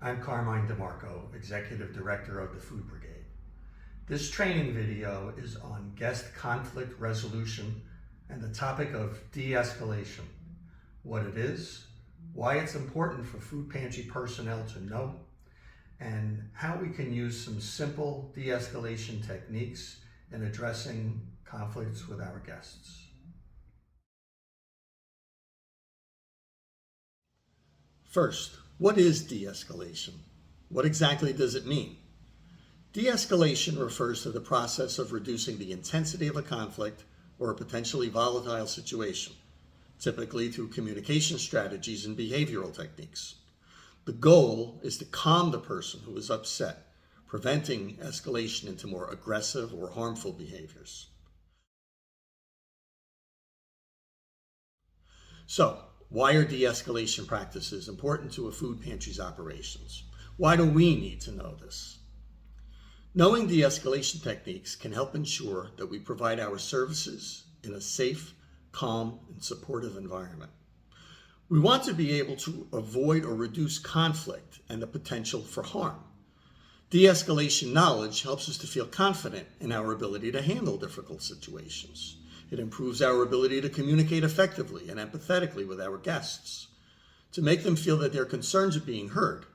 I'm Carmine DeMarco, Executive Director of the Food Brigade. This training video is on guest conflict resolution and the topic of de-escalation, what it is, why it's important for food pantry personnel to know, and how we can use some simple de-escalation techniques in addressing conflicts with our guests. First, what is de-escalation? What exactly does it mean? De-escalation refers to the process of reducing the intensity of a conflict or a potentially volatile situation, typically through communication strategies and behavioral techniques. The goal is to calm the person who is upset, preventing escalation into more aggressive or harmful behaviors. So, why are de-escalation practices important to a food pantry's operations? Why do we need to know this? Knowing de-escalation techniques can help ensure that we provide our services in a safe, calm, and supportive environment. We want to be able to avoid or reduce conflict and the potential for harm. De-escalation knowledge helps us to feel confident in our ability to handle difficult situations. It improves our ability to communicate effectively and empathetically with our guests, to make them feel that their concerns are being heard.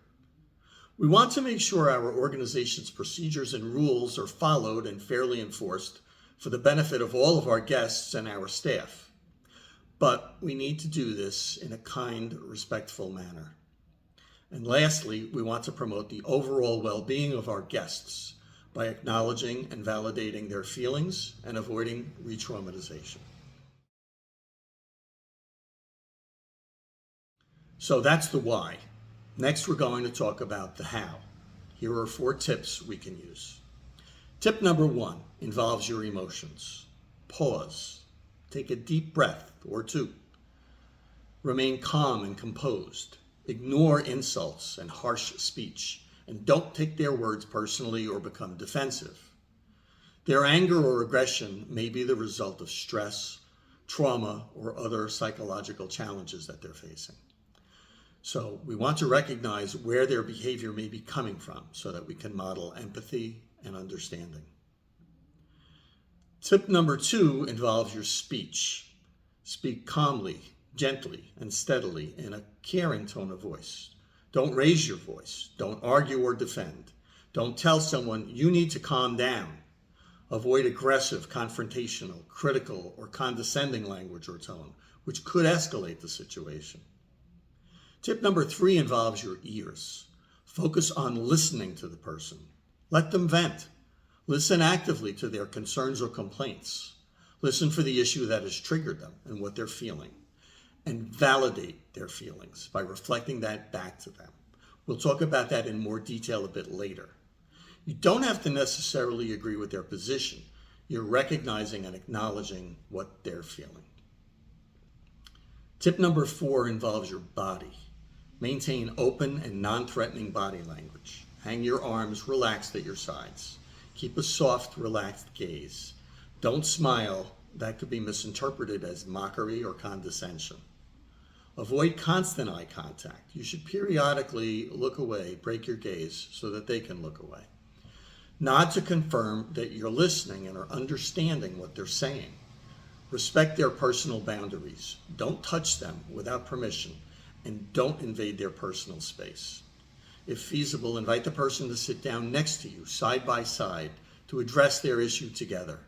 We want to make sure our organization's procedures and rules are followed and fairly enforced for the benefit of all of our guests and our staff. But we need to do this in a kind, respectful manner. And lastly, we want to promote the overall well-being of our guests by acknowledging and validating their feelings and avoiding re-traumatization. So that's the why. Next, we're going to talk about the how. Here are 4 tips we can use. Tip number 1 involves your emotions. Pause. Take a deep breath or 2. Remain calm and composed. Ignore insults and harsh speech, and don't take their words personally or become defensive. Their anger or aggression may be the result of stress, trauma, or other psychological challenges that they're facing. So we want to recognize where their behavior may be coming from so that we can model empathy and understanding. Tip number 2 involves your speech. Speak calmly, gently, and steadily in a caring tone of voice. Don't raise your voice. Don't argue or defend. Don't tell someone you need to calm down. Avoid aggressive, confrontational, critical, or condescending language or tone, which could escalate the situation. Tip number 3 involves your ears. Focus on listening to the person. Let them vent. Listen actively to their concerns or complaints. Listen for the issue that has triggered them and what they're feeling. And validate their feelings by reflecting that back to them. We'll talk about that in more detail a bit later. You don't have to necessarily agree with their position. You're recognizing and acknowledging what they're feeling. Tip number 4 involves your body. Maintain open and non-threatening body language. Hang your arms relaxed at your sides. Keep a soft, relaxed gaze. Don't smile. That could be misinterpreted as mockery or condescension. Avoid constant eye contact. You should periodically look away, break your gaze so that they can look away. Nod to confirm that you're listening and are understanding what they're saying. Respect their personal boundaries. Don't touch them without permission, and don't invade their personal space. If feasible, invite the person to sit down next to you, side by side, to address their issue together.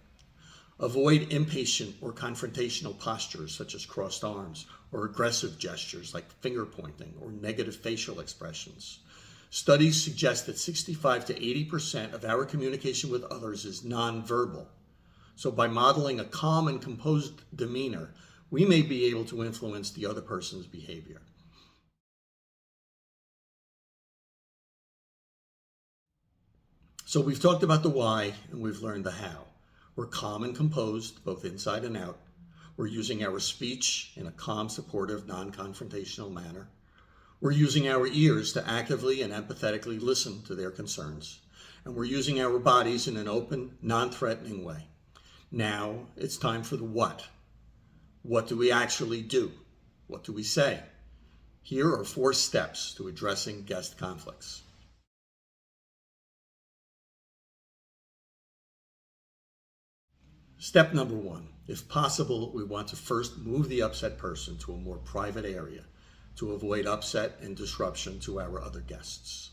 Avoid impatient or confrontational postures such as crossed arms or aggressive gestures like finger pointing or negative facial expressions. Studies suggest that 65 to 80% of our communication with others is nonverbal. So by modeling a calm and composed demeanor, we may be able to influence the other person's behavior. So we've talked about the why and we've learned the how. We're calm and composed, both inside and out. We're using our speech in a calm, supportive, non-confrontational manner. We're using our ears to actively and empathetically listen to their concerns. And we're using our bodies in an open, non-threatening way. Now it's time for the what. What do we actually do? What do we say? Here are 4 steps to addressing guest conflicts. Step number 1. If possible, we want to first move the upset person to a more private area to avoid upset and disruption to our other guests.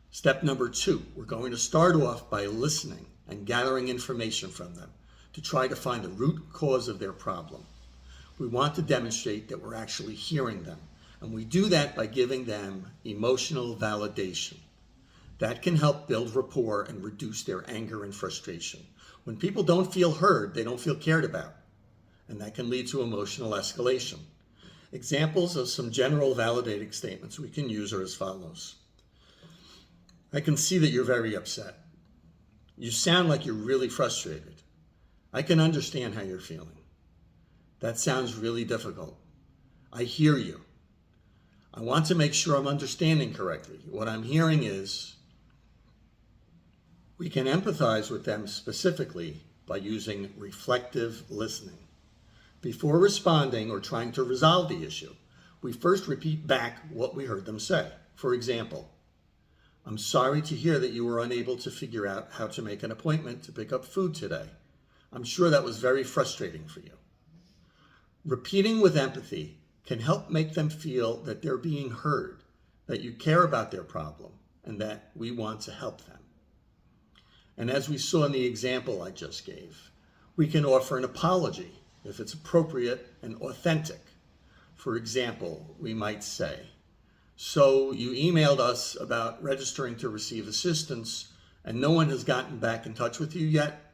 Step number 2. We're going to start off by listening and gathering information from them to try to find the root cause of their problem. We want to demonstrate that we're actually hearing them, and we do that by giving them emotional validation. That can help build rapport and reduce their anger and frustration. When people don't feel heard, they don't feel cared about, and that can lead to emotional escalation. Examples of some general validating statements we can use are as follows. I can see that you're very upset. You sound like you're really frustrated. I can understand how you're feeling. That sounds really difficult. I hear you. I want to make sure I'm understanding correctly. What I'm hearing is, we can empathize with them specifically by using reflective listening. Before responding or trying to resolve the issue, we first repeat back what we heard them say. For example, I'm sorry to hear that you were unable to figure out how to make an appointment to pick up food today. I'm sure that was very frustrating for you. Repeating with empathy can help make them feel that they're being heard, that you care about their problem, and that we want to help them. And as we saw in the example I just gave, we can offer an apology if it's appropriate and authentic. For example, we might say, so you emailed us about registering to receive assistance and no one has gotten back in touch with you yet?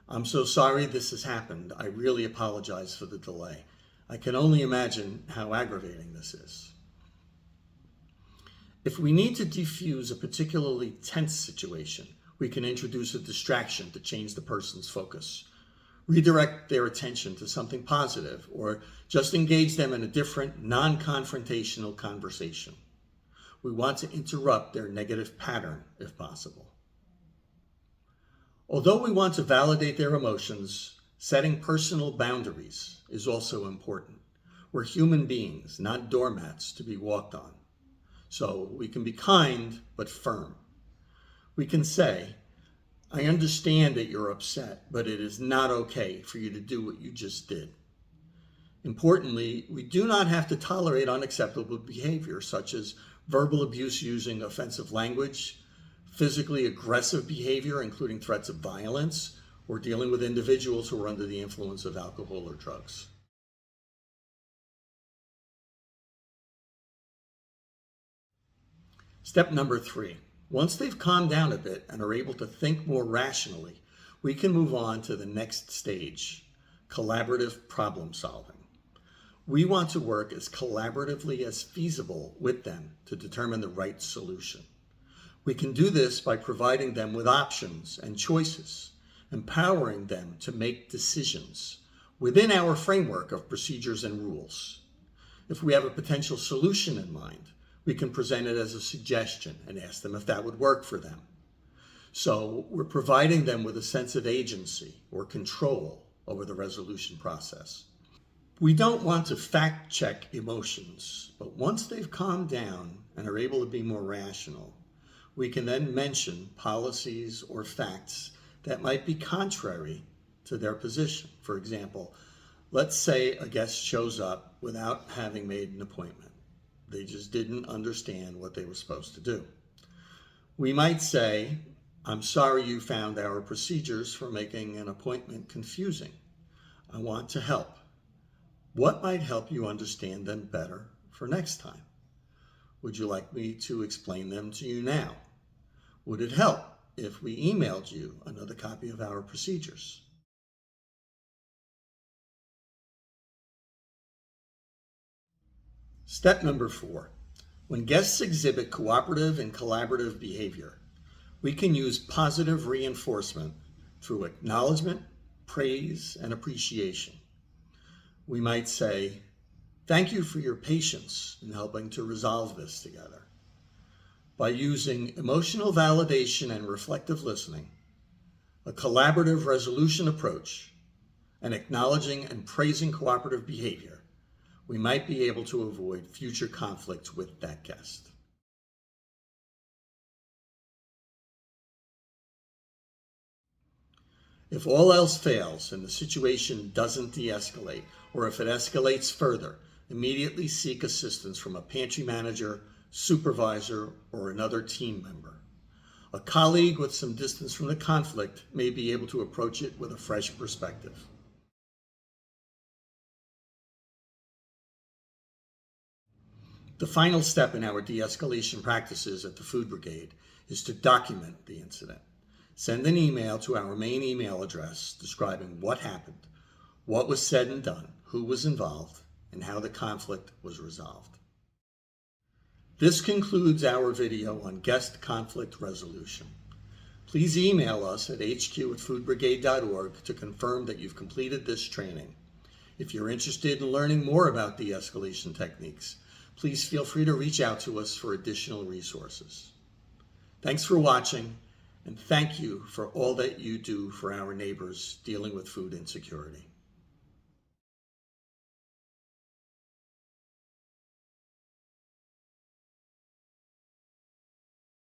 I'm so sorry this has happened. I really apologize for the delay. I can only imagine how aggravating this is. If we need to defuse a particularly tense situation, we can introduce a distraction to change the person's focus, redirect their attention to something positive, or just engage them in a different, non-confrontational conversation. We want to interrupt their negative pattern if possible. Although we want to validate their emotions, setting personal boundaries is also important. We're human beings, not doormats to be walked on. So we can be kind but firm. We can say, I understand that you're upset, but it is not okay for you to do what you just did. Importantly, we do not have to tolerate unacceptable behavior such as verbal abuse using offensive language, physically aggressive behavior, including threats of violence, or dealing with individuals who are under the influence of alcohol or drugs. Step number 3. Once they've calmed down a bit and are able to think more rationally, we can move on to the next stage, collaborative problem solving. We want to work as collaboratively as feasible with them to determine the right solution. We can do this by providing them with options and choices, empowering them to make decisions within our framework of procedures and rules. If we have a potential solution in mind, we can present it as a suggestion and ask them if that would work for them. So we're providing them with a sense of agency or control over the resolution process. We don't want to fact check emotions, but once they've calmed down and are able to be more rational, we can then mention policies or facts that might be contrary to their position. For example, let's say a guest shows up without having made an appointment. They just didn't understand what they were supposed to do. We might say, I'm sorry you found our procedures for making an appointment confusing. I want to help. What might help you understand them better for next time? Would you like me to explain them to you now? Would it help if we emailed you another copy of our procedures? Step number 4. When guests exhibit cooperative and collaborative behavior, we can use positive reinforcement through acknowledgement, praise, and appreciation. We might say, thank you for your patience in helping to resolve this together. By using emotional validation and reflective listening, a collaborative resolution approach, and acknowledging and praising cooperative behavior, we might be able to avoid future conflicts with that guest. If all else fails and the situation doesn't de-escalate, or if it escalates further, immediately seek assistance from a pantry manager, supervisor, or another team member. A colleague with some distance from the conflict may be able to approach it with a fresh perspective. The final step in our de-escalation practices at the Food Brigade is to document the incident. Send an email to our main email address describing what happened, what was said and done, who was involved, and how the conflict was resolved. This concludes our video on guest conflict resolution. Please email us at hq@foodbrigade.org to confirm that you've completed this training. If you're interested in learning more about de-escalation techniques, please feel free to reach out to us for additional resources. Thanks for watching, and thank you for all that you do for our neighbors dealing with food insecurity.